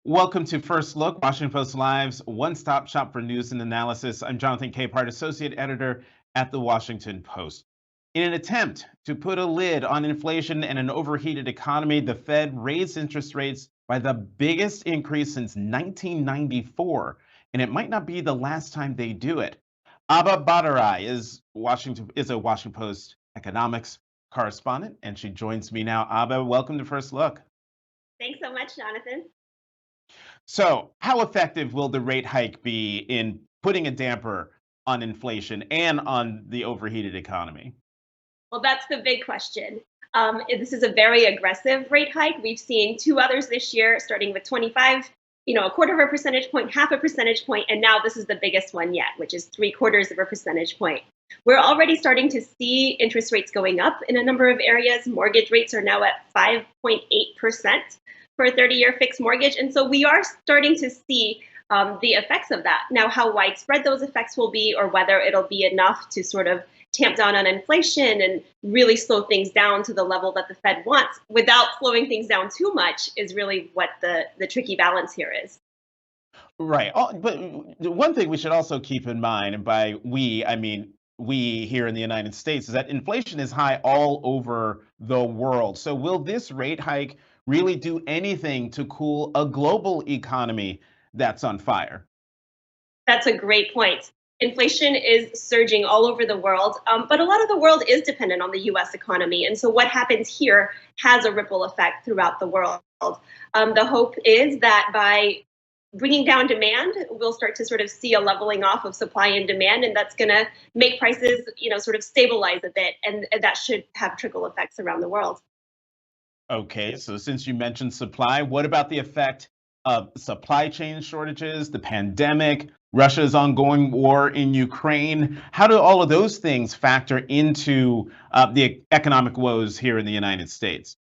Welcome to First Look, Washington Post Live's one-stop shop for news and analysis. I'm Jonathan Capehart, Associate Editor at the Washington Post. In an attempt to put a lid on inflation and an overheated economy, the Fed raised interest rates by the biggest increase since 1994, and it might not be the last time they do it. Abba Badarai is a Washington Post economics correspondent, and she joins me now. Abba, welcome to First Look. Thanks so much, Jonathan. So, how effective will the rate hike be in putting a damper on inflation and on the overheated economy? Well, that's the big question. This is a very aggressive rate hike. We've seen two others this year, starting with 25, a quarter of a percentage point, half a percentage point, and now this is the biggest one yet, which is three-quarters of a percentage point. We're already starting to see interest rates going up in a number of areas. Mortgage rates are now at 5.8% for a 30-year fixed mortgage. And so we are starting to see the effects of that. Now, how widespread those effects will be, or whether it'll be enough to sort of tamp down on inflation and really slow things down to the level that the Fed wants without slowing things down too much, is really what the tricky balance here is. Right. But one thing we should also keep in mind, and by we, I mean we here in the United States, is that inflation is high all over the world. So, will this rate hike really do anything to cool a global economy that's on fire? That's a great point. Inflation is surging all over the world, but a lot of the world is dependent on the US economy. And so what happens here has a ripple effect throughout the world. The hope is that by bringing down demand, we'll start to sort of see a leveling off of supply and demand, and that's going to make prices, sort of stabilize a bit, and that should have trickle effects around the world. Okay, so since you mentioned supply, what about the effect of supply chain shortages, the pandemic, Russia's ongoing war in Ukraine? How do all of those things factor into the economic woes here in the United States?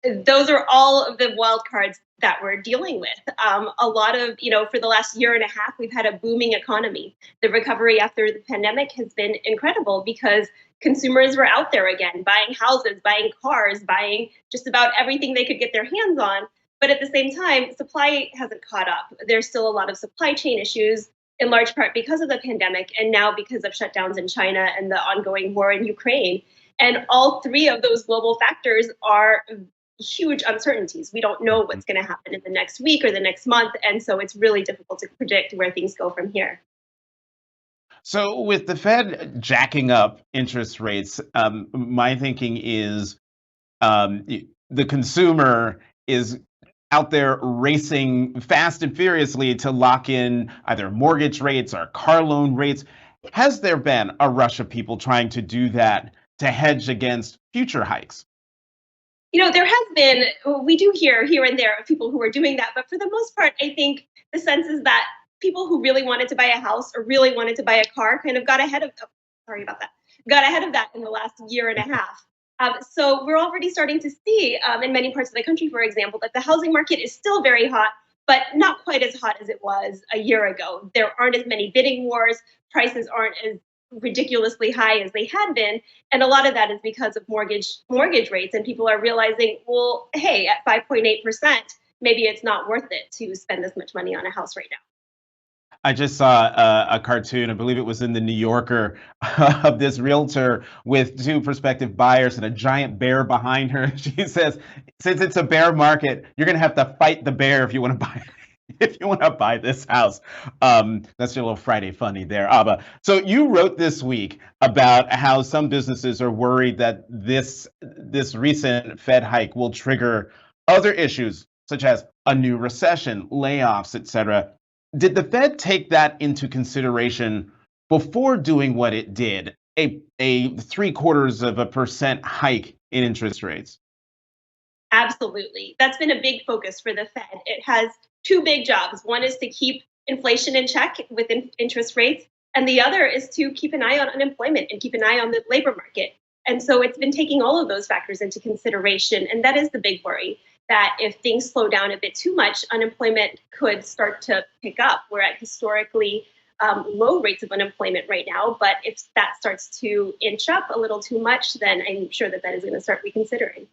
Those are all of the wild cards that we're dealing with. A lot of, for the last year and a half, we've had a booming economy. The recovery after the pandemic has been incredible because consumers were out there again, buying houses, buying cars, buying just about everything they could get their hands on. But at the same time, supply hasn't caught up. There's still a lot of supply chain issues, in large part because of the pandemic, and now because of shutdowns in China and the ongoing war in Ukraine. And all three of those global factors are huge uncertainties. We don't know what's going to happen in the next week or the next month. And so it's really difficult to predict where things go from here. So, with the Fed jacking up interest rates, my thinking is the consumer is out there racing fast and furiously to lock in either mortgage rates or car loan rates. Has there been a rush of people trying to do that to hedge against future hikes? There has been, we do hear here and there of people who are doing that. But for the most part, I think the sense is that people who really wanted to buy a house or really wanted to buy a car kind of got ahead of, sorry about that, got ahead of that in the last year and a half. So we're already starting to see in many parts of the country, for example, that the housing market is still very hot, but not quite as hot as it was a year ago. There aren't as many bidding wars. Prices aren't as ridiculously high as they had been, and a lot of that is because of mortgage rates, and people are realizing, well, hey, at 5.8%, maybe it's not worth it to spend this much money on a house right now. I just saw a cartoon, I believe it was in the New Yorker, of this realtor with two prospective buyers and a giant bear behind her. She says, since it's a bear market, you're going to have to fight the bear if you want to buy if you want to buy this house. That's your little Friday funny there, Abba. So you wrote this week about how some businesses are worried that this recent Fed hike will trigger other issues such as a new recession, layoffs, etc. Did the Fed take that into consideration before doing what it did, a three-quarters of a percent hike in interest rates? Absolutely. That's been a big focus for the Fed. It has two big jobs. One is to keep inflation in check with interest rates, and the other is to keep an eye on unemployment and keep an eye on the labor market. And so it's been taking all of those factors into consideration. And that is the big worry, that if things slow down a bit too much, unemployment could start to pick up. We're at historically low rates of unemployment right now. But if that starts to inch up a little too much, then I'm sure that is going to start reconsidering.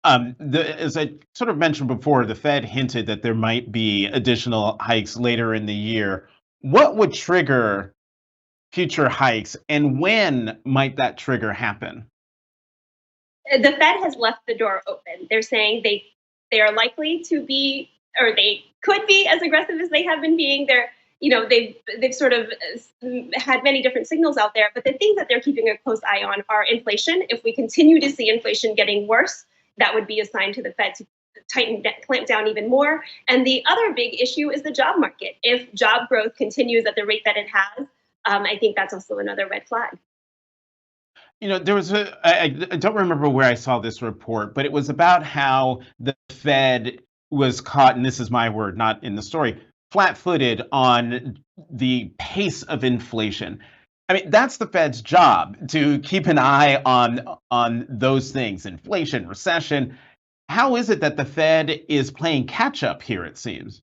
As I sort of mentioned before, the Fed hinted that there might be additional hikes later in the year. What would trigger future hikes, and when might that trigger happen? The Fed has left the door open. They're saying they are likely to be, or they could be, as aggressive as they have been being. They've sort of had many different signals out there, but the things that they're keeping a close eye on are inflation. If we continue to see inflation getting worse, that would be a sign to the Fed to clamp down even more. And the other big issue is the job market. If job growth continues at the rate that it has, I think that's also another red flag. There was I don't remember where I saw this report, but it was about how the Fed was caught, and this is my word, not in the story, flat-footed on the pace of inflation. I mean, that's the Fed's job, to keep an eye on those things, inflation, recession. How is it that the Fed is playing catch up here, it seems?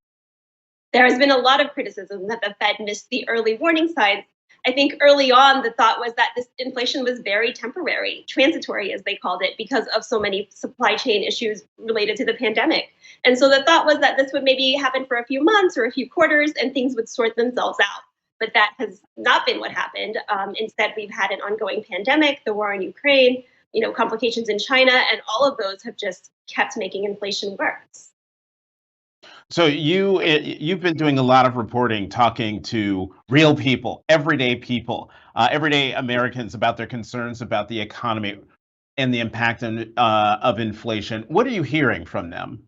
There has been a lot of criticism that the Fed missed the early warning signs. I think early on, the thought was that this inflation was very temporary, transitory, as they called it, because of so many supply chain issues related to the pandemic. And so the thought was that this would maybe happen for a few months or a few quarters and things would sort themselves out. But that has not been what happened. Instead, we've had an ongoing pandemic, the war in Ukraine, complications in China, and all of those have just kept making inflation worse. So you've been doing a lot of reporting, talking to real people, everyday Americans about their concerns about the economy and the impact of inflation. What are you hearing from them?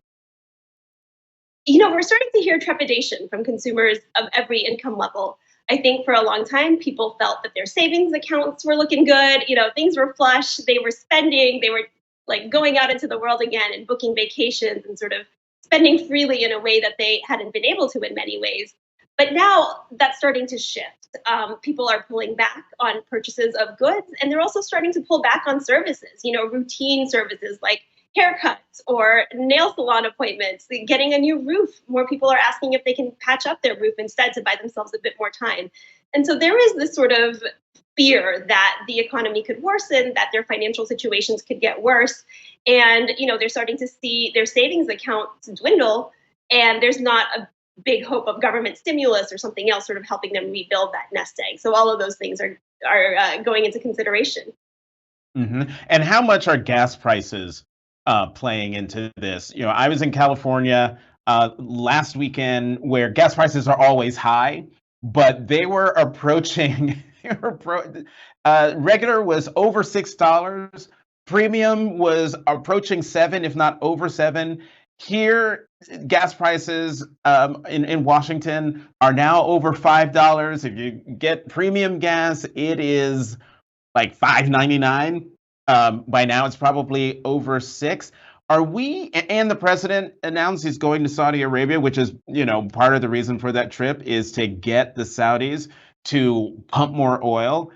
We're starting to hear trepidation from consumers of every income level. I think for a long time, people felt that their savings accounts were looking good. Things were flush. They were spending. They were like going out into the world again and booking vacations and sort of spending freely in a way that they hadn't been able to in many ways. But now that's starting to shift. People are pulling back on purchases of goods, and they're also starting to pull back on services, routine services like haircuts or nail salon appointments, getting a new roof. More people are asking if they can patch up their roof instead to buy themselves a bit more time. And so there is this sort of fear that the economy could worsen, that their financial situations could get worse. And, they're starting to see their savings accounts dwindle, and there's not a big hope of government stimulus or something else sort of helping them rebuild that nest egg. So all of those things are going into consideration. And how much are gas prices playing into this? I was in California last weekend, where gas prices are always high, but they were approaching. Regular was over $6. Premium was approaching 7, if not over 7. Here, gas prices in Washington are now over $5. If you get premium gas, it is like $5.99. By now, it's probably over 6. And the president announced he's going to Saudi Arabia, which is, part of the reason for that trip is to get the Saudis to pump more oil.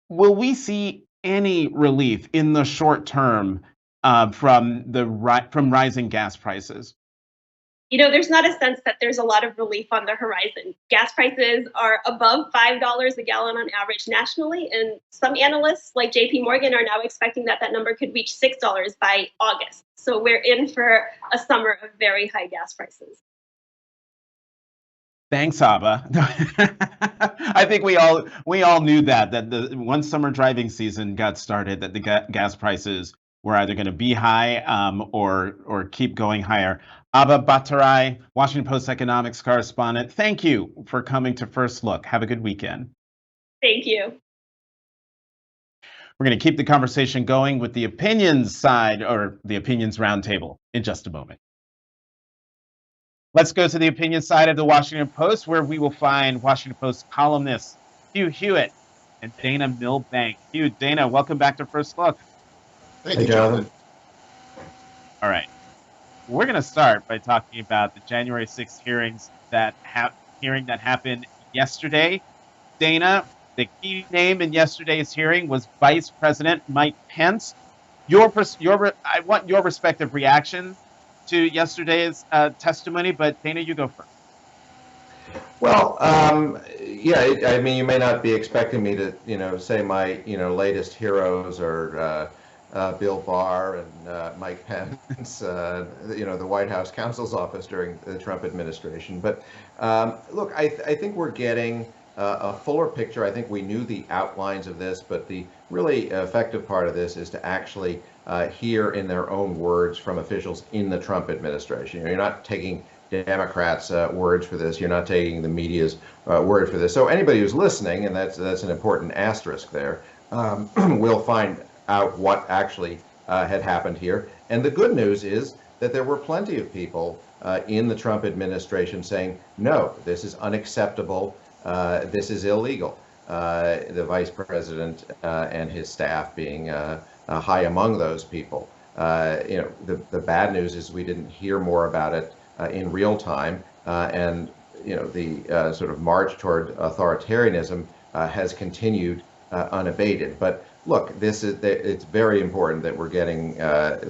Will we see any relief in the short term from rising gas prices? There's not a sense that there's a lot of relief on the horizon. Gas prices are above $5 a gallon on average nationally, and some analysts like JP Morgan are now expecting that number could reach $6 by August. So we're in for a summer of very high gas prices. Thanks, Abba. I think we all knew that the once summer driving season got started, that the gas prices were either going to be high or keep going higher. Abba Bhattarai, Washington Post economics correspondent, thank you for coming to First Look. Have a good weekend. Thank you. We're going to keep the conversation going with the opinions side, or the opinions roundtable, in just a moment. Let's go to the opinion side of the Washington Post, where we will find Washington Post columnists Hugh Hewitt and Dana Milbank. Hugh, Dana, welcome back to First Look. Thank you, Jonathan. All right. We're going to start by talking about the January 6th hearing that happened yesterday. Dana, the key name in yesterday's hearing was Vice President Mike Pence. I want your respective reaction to yesterday's testimony, but Dana, you go first. Well, yeah, I mean, you may not be expecting me to, say my, latest heroes or Bill Barr and Mike Pence, the White House counsel's office during the Trump administration. But look, I think we're getting a fuller picture. I think we knew the outlines of this, but the really effective part of this is to actually hear in their own words from officials in the Trump administration. You're not taking Democrats' words for this. You're not taking the media's word for this. So anybody who's listening, and that's an important asterisk there, will find out what actually had happened here. And the good news is that there were plenty of people in the Trump administration saying, no, this is unacceptable. This is illegal. The vice president and his staff being high among those people. The bad news is we didn't hear more about it in real time, and the sort of march toward authoritarianism has continued unabated. But look, it's very important that we're getting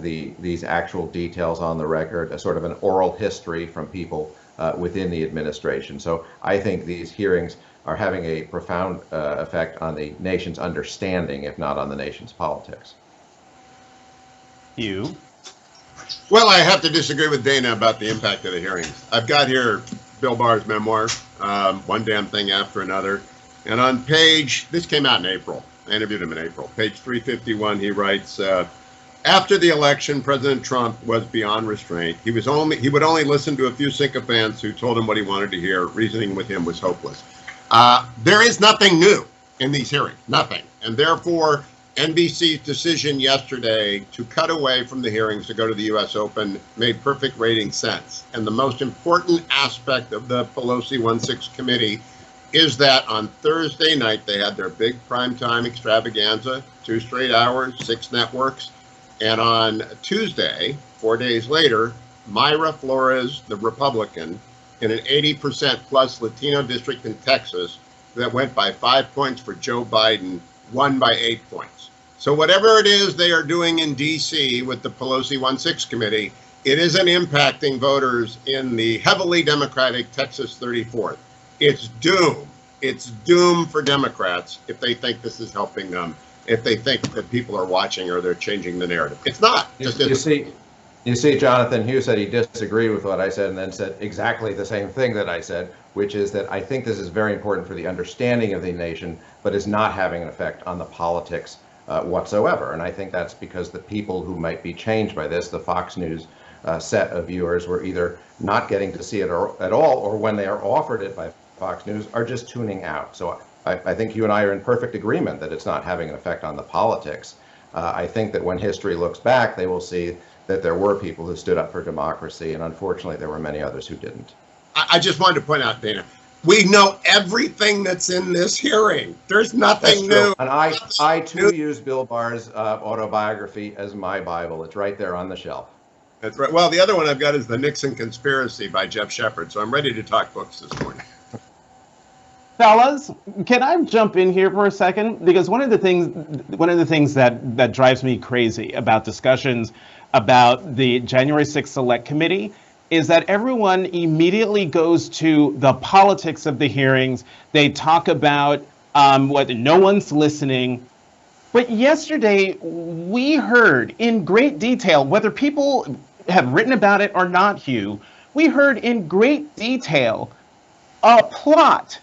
these actual details on the record, a sort of an oral history from people within the administration. So I think these hearings are having a profound effect on the nation's understanding, if not on the nation's politics. You? Well, I have to disagree with Dana about the impact of the hearings. I've got here Bill Barr's memoir, One Damn Thing After Another. And on this came out in April. I interviewed him in April. Page 351, he writes, after the election, President Trump was beyond restraint. He would only listen to a few sycophants who told him what he wanted to hear. Reasoning with him was hopeless. There is nothing new in these hearings, nothing. And therefore, NBC's decision yesterday to cut away from the hearings to go to the U.S. Open made perfect rating sense. And the most important aspect of the Pelosi 1-6 committee is that on Thursday night, they had their big primetime extravaganza, 2 straight hours, 6 networks. And on Tuesday, 4 days later, Mayra Flores, the Republican, in an 80% plus Latino district in Texas that went by 5 points for Joe Biden, won by 8 points. So whatever it is they are doing in D.C. with the Pelosi 1-6 committee, it isn't impacting voters in the heavily Democratic Texas 34th. It's doom. It's doom for Democrats if they think this is helping them, if they think that people are watching or they're changing the narrative. It's not. You see, Jonathan Hughes said he disagreed with what I said and then said exactly the same thing that I said, which is that I think this is very important for the understanding of the nation, but is not having an effect on the politics whatsoever. And I think that's because the people who might be changed by this, the Fox News set of viewers, were either not getting to see it at all, or when they are offered it by Fox News, are just tuning out. So I think you and I are in perfect agreement that it's not having an effect on the politics. I think that when history looks back, they will see that there were people who stood up for democracy, and unfortunately, there were many others who didn't. I just wanted to point out, Dana, we know everything that's in this hearing. There's nothing new. And I too use Bill Barr's autobiography as my Bible. It's right there on the shelf. That's right. Well, the other one I've got is The Nixon Conspiracy by Jeff Shepard. So I'm ready to talk books this morning. Fellas, can I jump in here for a second? Because one of the things that drives me crazy about discussions about the January 6th Select Committee is that everyone immediately goes to the politics of the hearings. They talk about what no one's listening. But yesterday, we heard in great detail, whether people have written about it or not, Hugh, we heard in great detail a plot,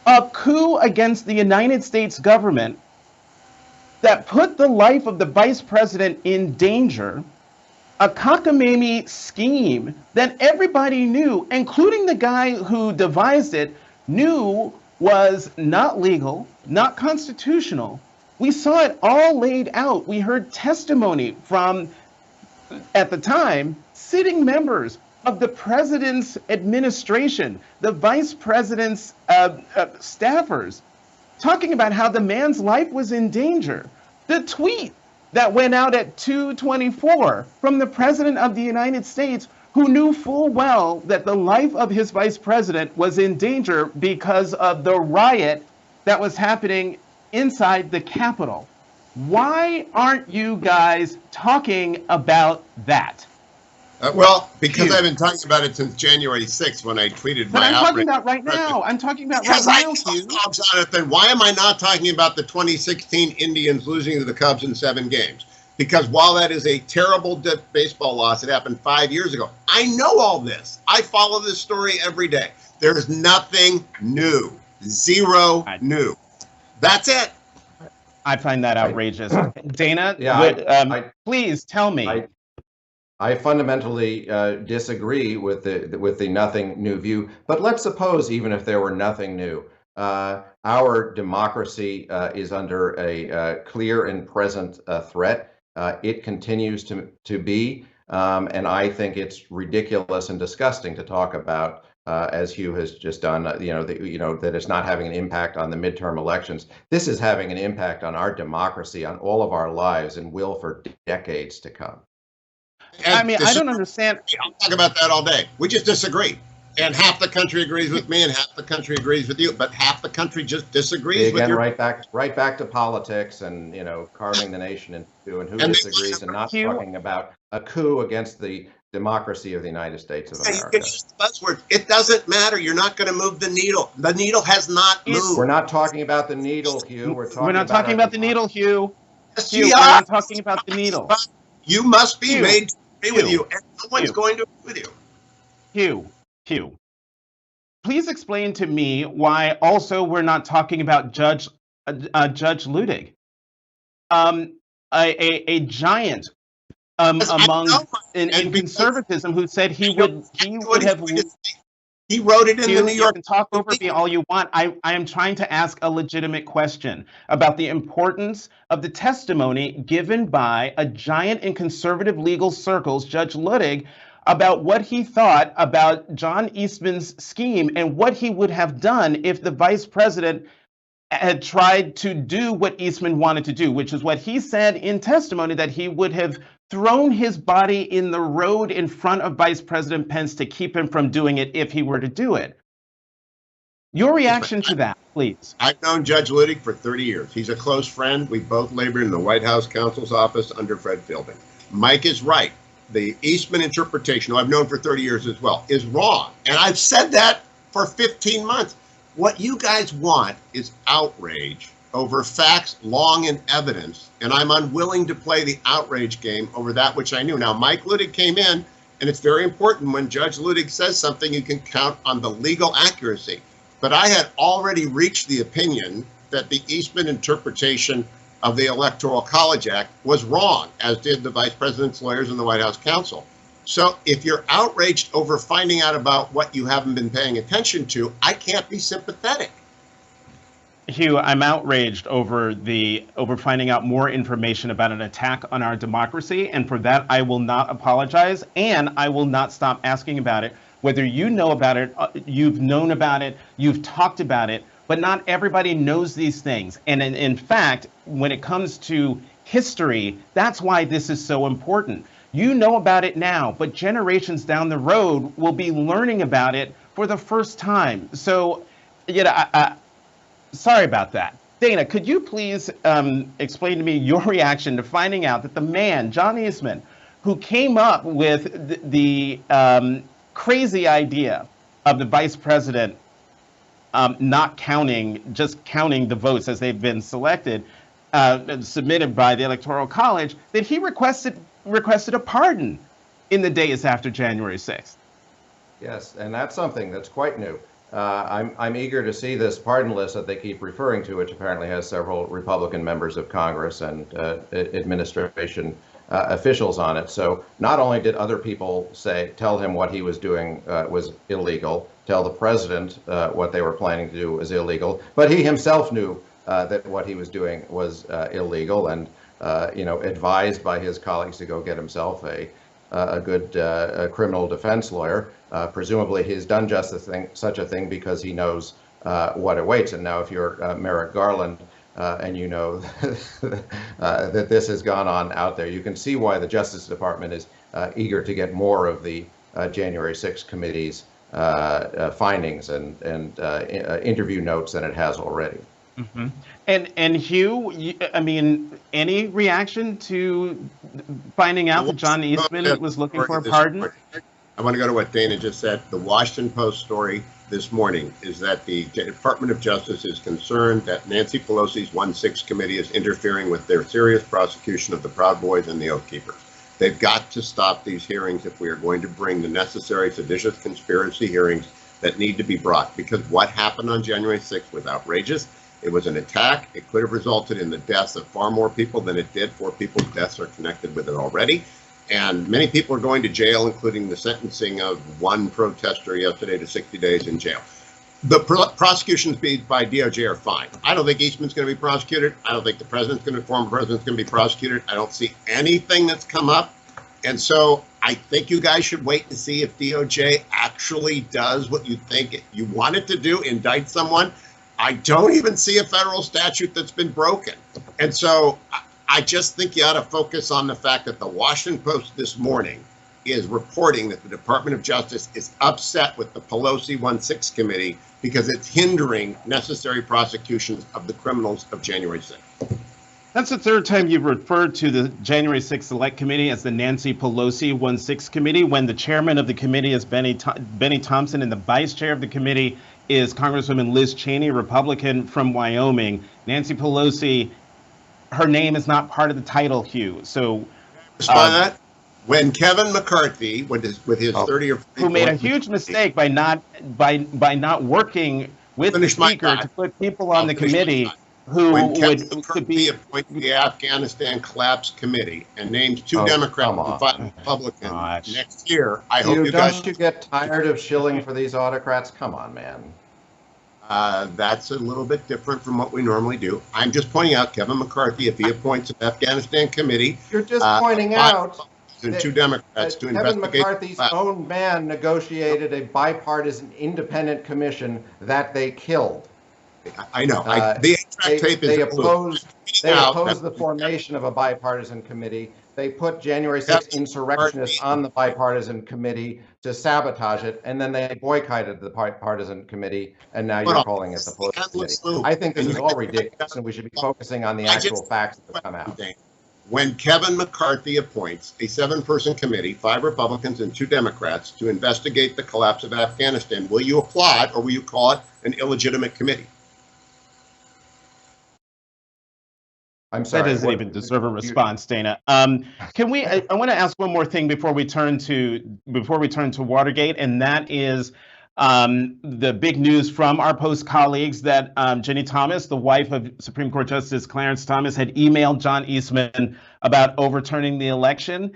a coup against the United States government that put the life of the vice president in danger, a cockamamie scheme that everybody knew, including the guy who devised it, knew was not legal, not constitutional. We saw it all laid out. We heard testimony from, at the time, sitting members of the president's administration, the vice president's staffers, talking about how the man's life was in danger. The tweet that went out at 2:24 from the president of the United States, who knew full well that the life of his vice president was in danger because of the riot that was happening inside the Capitol. Why aren't you guys talking about that? Well, because I've been talking about it since January 6th when I tweeted my outrage. But I'm talking about right now. I'm talking about right now, Hugh. Jonathan, why am I not talking about the 2016 Indians losing to the Cubs in 7 games? Because while that is a terrible baseball loss, it happened 5 years ago. I know all this. I follow this story every day. There's nothing new. Zero new. That's it. I find that outrageous. Dana, Yeah, please tell me. I fundamentally disagree with the nothing new view. But let's suppose even if there were nothing new, our democracy is under a clear and present threat. It continues to be, and I think it's ridiculous and disgusting to talk about, as Hugh has just done. That it's not having an impact on the midterm elections. This is having an impact on our democracy, on all of our lives, and will for decades to come. I mean, I don't understand. I'll talk about that all day. We just disagree. And half the country agrees with me and half the country agrees with you, but half the country just disagrees with you. Right back to politics and, carving the nation in two, and who disagrees, and not talking about a coup against the democracy of the United States of America. You can use the buzzword. It doesn't matter. You're not going to move the needle. The needle has not moved. We're not talking about the needle, Hugh. We're not talking about the needle, Hugh. Yes, Hugh, we're not talking about the needle. You must be made to agree with you, and someone's going to agree with you. Hugh. Please explain to me why also we're not talking about Judge Luttig, a giant among in conservatism, who said he would have. He wrote it in the New York. You can talk over me all you want. I am trying to ask a legitimate question about the importance of the testimony given by a giant in conservative legal circles, Judge Luttig, about what he thought about John Eastman's scheme and what he would have done if the vice president had tried to do what Eastman wanted to do, which is what he said in testimony, that he would have thrown his body in the road in front of Vice President Pence to keep him from doing it if he were to do it. Your reaction to that, please. I've known Judge Luttig for 30 years. He's a close friend. We both labored in the White House counsel's office under Fred Fielding. Mike is right. The Eastman interpretation, who I've known for 30 years as well, is wrong. And I've said that for 15 months. What you guys want is outrage over facts, long in evidence, and I'm unwilling to play the outrage game over that which I knew. Now, Mike Luttig came in, and it's very important when Judge Luttig says something, you can count on the legal accuracy. But I had already reached the opinion that the Eastman interpretation of the Electoral College Act was wrong, as did the vice president's lawyers and the White House counsel. So if you're outraged over finding out about what you haven't been paying attention to, I can't be sympathetic. Hugh, I'm outraged over finding out more information about an attack on our democracy, and for that I will not apologize, and I will not stop asking about it. Whether you know about it, you've known about it, you've talked about it, but not everybody knows these things. And in fact, when it comes to history, that's why this is so important. You know about it now, but generations down the road will be learning about it for the first time. So, sorry about that. Dana, could you please explain to me your reaction to finding out that the man, John Eastman, who came up with the crazy idea of the vice president not just counting the votes as they've been selected, submitted by the Electoral College, that he requested a pardon in the days after January 6th. Yes, and that's something that's quite new. I'm eager to see this pardon list that they keep referring to, which apparently has several Republican members of Congress and administration officials on it. So not only did other people tell him what he was doing was illegal, tell the president what they were planning to do was illegal, but he himself knew that what he was doing was illegal, and advised by his colleagues to go get himself a good criminal defense lawyer. Presumably he's done just such a thing because he knows what awaits. And now if you're Merrick Garland and you know that this has gone on out there, you can see why the Justice Department is eager to get more of the January 6th committee's findings and interview notes than it has already. Mm-hmm. And Hugh, I mean, any reaction to finding out that John Eastman was looking for a pardon? I want to go to what Dana just said. The Washington Post story this morning is that the Department of Justice is concerned that Nancy Pelosi's 1-6 committee is interfering with their serious prosecution of the Proud Boys and the Oath Keepers. They've got to stop these hearings if we are going to bring the necessary seditious conspiracy hearings that need to be brought, because what happened on January 6th was outrageous. It was an attack. It could have resulted in the deaths of far more people than it did. 4 people's deaths are connected with it already. And many people are going to jail, including the sentencing of one protester yesterday to 60 days in jail. The prosecutions by DOJ are fine. I don't think Eastman's going to be prosecuted. I don't think the former president's going to be prosecuted. I don't see anything that's come up. And so I think you guys should wait to see if DOJ actually does what you think you want it to do, indict someone. I don't even see a federal statute that's been broken. And so I just think you ought to focus on the fact that the Washington Post this morning is reporting that the Department of Justice is upset with the Pelosi 1-6 committee because it's hindering necessary prosecutions of the criminals of January 6th. That's the third time you've referred to the January 6th Select Committee as the Nancy Pelosi 1-6 committee, when the chairman of the committee is Benny Thompson and the vice chair of the committee is Congresswoman Liz Cheney, Republican from Wyoming. Nancy Pelosi, her name is not part of the title, Hugh. So, respond to that. When Kevin McCarthy, with his 30 or 40 who made a huge mistake by not working with the speaker to put people on the committee who could be appoint the Afghanistan Collapse Committee and names 2 Democrats and 5 Republicans next year. I hope you guys don't you get tired of shilling for these autocrats? Come on, man. That's a little bit different from what we normally do. I'm just pointing out Kevin McCarthy, if he appoints an Afghanistan committee, you're just pointing out and 2 Democrats to Kevin investigate. McCarthy's own man negotiated a bipartisan independent commission that they killed. I know. They opposed the formation of a bipartisan committee. They put January 6th insurrectionists on the bipartisan committee to sabotage it, and then they boycotted the bipartisan committee, and now you're calling it the Pelosi committee. I think this is all ridiculous, and we should be focusing on the actual facts that come out. When Kevin McCarthy appoints a 7-person committee, 5 Republicans and 2 Democrats, to investigate the collapse of Afghanistan, will you applaud or will you call it an illegitimate committee? I'm sorry. That doesn't even deserve a response, Dana. Can we? I want to ask one more thing before we turn to Watergate, and that is the big news from our Post colleagues that Ginny Thomas, the wife of Supreme Court Justice Clarence Thomas, had emailed John Eastman about overturning the election.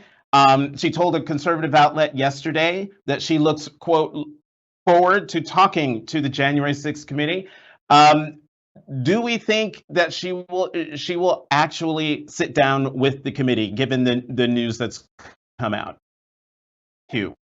She told a conservative outlet yesterday that she looks, quote, forward to talking to the January 6th committee. Do we think that she will actually sit down with the committee, given the news that's come out? Hugh.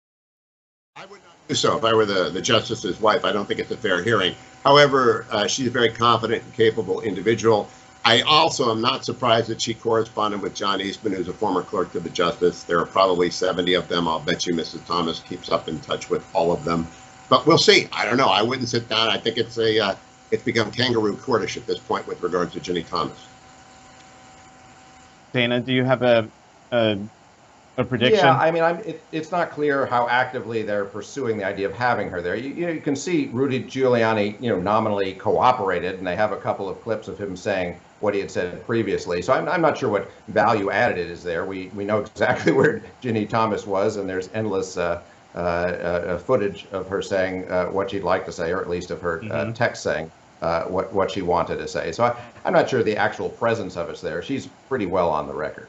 I would not do so if I were the justice's wife. I don't think it's a fair hearing. However, she's a very confident and capable individual. I also am not surprised that she corresponded with John Eastman, who's a former clerk to the justice. There are probably 70 of them. I'll bet you Mrs. Thomas keeps up in touch with all of them. But we'll see. I don't know. I wouldn't sit down. I think it's become kangaroo courtish at this point with regards to Ginny Thomas. Dana, do you have a prediction? Yeah, I mean, it's not clear how actively they're pursuing the idea of having her there. You can see Rudy Giuliani, nominally cooperated, and they have a couple of clips of him saying what he had said previously. So I'm not sure what value added it is there. We know exactly where Ginny Thomas was, and there's endless footage of her saying what she'd like to say, or at least of her text saying what she wanted to say. So I'm not sure the actual presence of us there. She's pretty well on the record.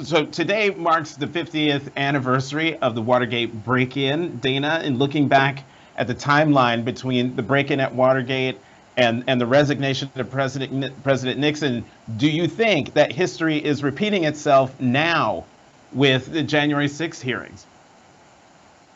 So today marks the 50th anniversary of the Watergate break-in, Dana, and looking back at the timeline between the break-in at Watergate and the resignation of President Nixon, do you think that history is repeating itself now with the January 6th hearings?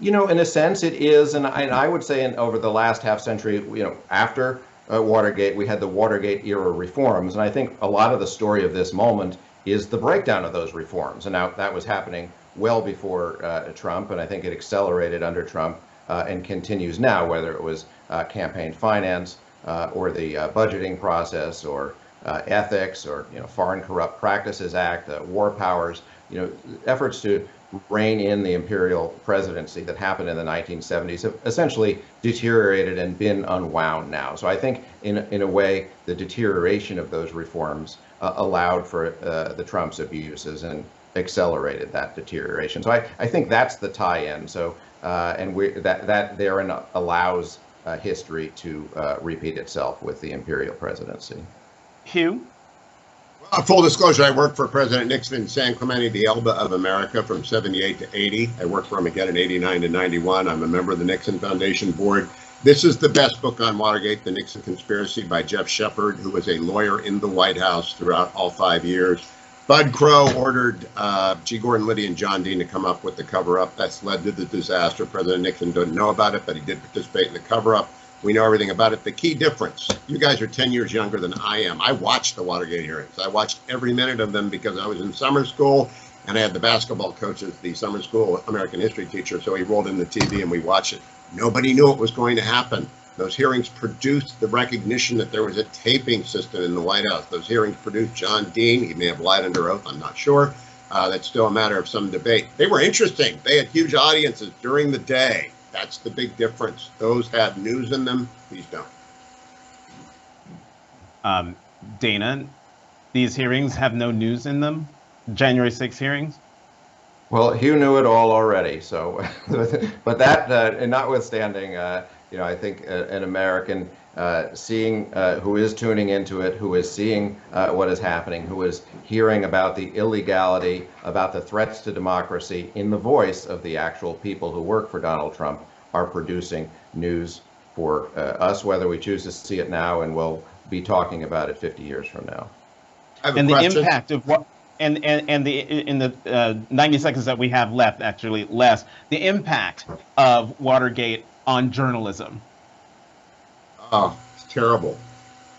In a sense, it is, and I would say over the last half century, after Watergate, we had the Watergate era reforms, and I think a lot of the story of this moment is the breakdown of those reforms. And now that was happening well before Trump, and I think it accelerated under Trump and continues now, whether it was campaign finance or the budgeting process or ethics or Foreign Corrupt Practices Act, war powers, efforts to rein in the imperial presidency that happened in the 1970s have essentially deteriorated and been unwound now. So I think in a way, the deterioration of those reforms allowed for the Trump's abuses and accelerated that deterioration. So I think that's the tie-in. So and that therein allows history to repeat itself with the imperial presidency. Hugh? Full disclosure, I worked for President Nixon in San Clemente, the Elba of America from 78 to 80. I worked for him again in 89 to 91. I'm a member of the Nixon Foundation Board. This is the best book on Watergate, The Nixon Conspiracy by Jeff Shepard, who was a lawyer in the White House throughout all 5 years. Bud Crow ordered G. Gordon Liddy and John Dean to come up with the cover-up. That's led to the disaster. President Nixon didn't know about it, but he did participate in the cover-up. We know everything about it. The key difference, you guys are 10 years younger than I am. I watched the Watergate hearings. I watched every minute of them because I was in summer school and I had the basketball coach as the summer school American history teacher. So he rolled in the TV and we watched it. Nobody knew what was going to happen. Those hearings produced the recognition that there was a taping system in the White House. Those hearings produced John Dean. He may have lied under oath. I'm not sure. That's still a matter of some debate. They were interesting. They had huge audiences during the day. That's the big difference. Those have news in them. These don't. Dana, these hearings have no news in them? January 6 hearings? Well, Hugh knew it all already. So, but that, notwithstanding, I think an American seeing who is tuning into it, who is seeing what is happening, who is hearing about the illegality, about the threats to democracy in the voice of the actual people who work for Donald Trump, are producing news for us, whether we choose to see it now, and we'll be talking about it 50 years from now. And the impact of what, and in the 90 seconds that we have left, actually less, the impact of Watergate on journalism. Oh, it's terrible.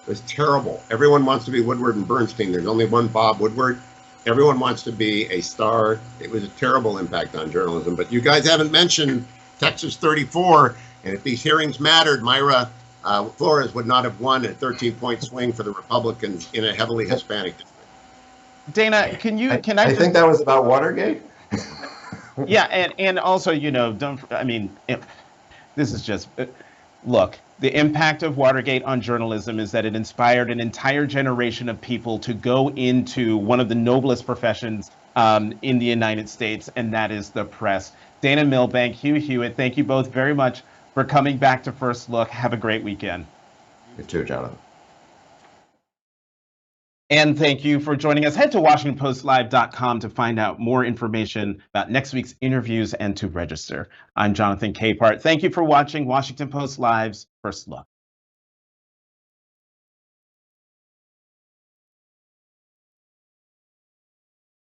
It's terrible. Everyone wants to be Woodward and Bernstein. There's only one Bob Woodward. Everyone wants to be a star. It was a terrible impact on journalism. But you guys haven't mentioned Texas 34. And if these hearings mattered, Myra Flores would not have won a 13-point swing for the Republicans in a heavily Hispanic district. Dana, I think that was about Watergate. Yeah, and also, this is just, look, the impact of Watergate on journalism is that it inspired an entire generation of people to go into one of the noblest professions in the United States, and that is the press. Dana Milbank, Hugh Hewitt, thank you both very much for coming back to First Look. Have a great weekend. You too, Jonathan. And thank you for joining us. Head to WashingtonPostLive.com to find out more information about next week's interviews and to register. I'm Jonathan Capehart. Thank you for watching Washington Post Live's First Look.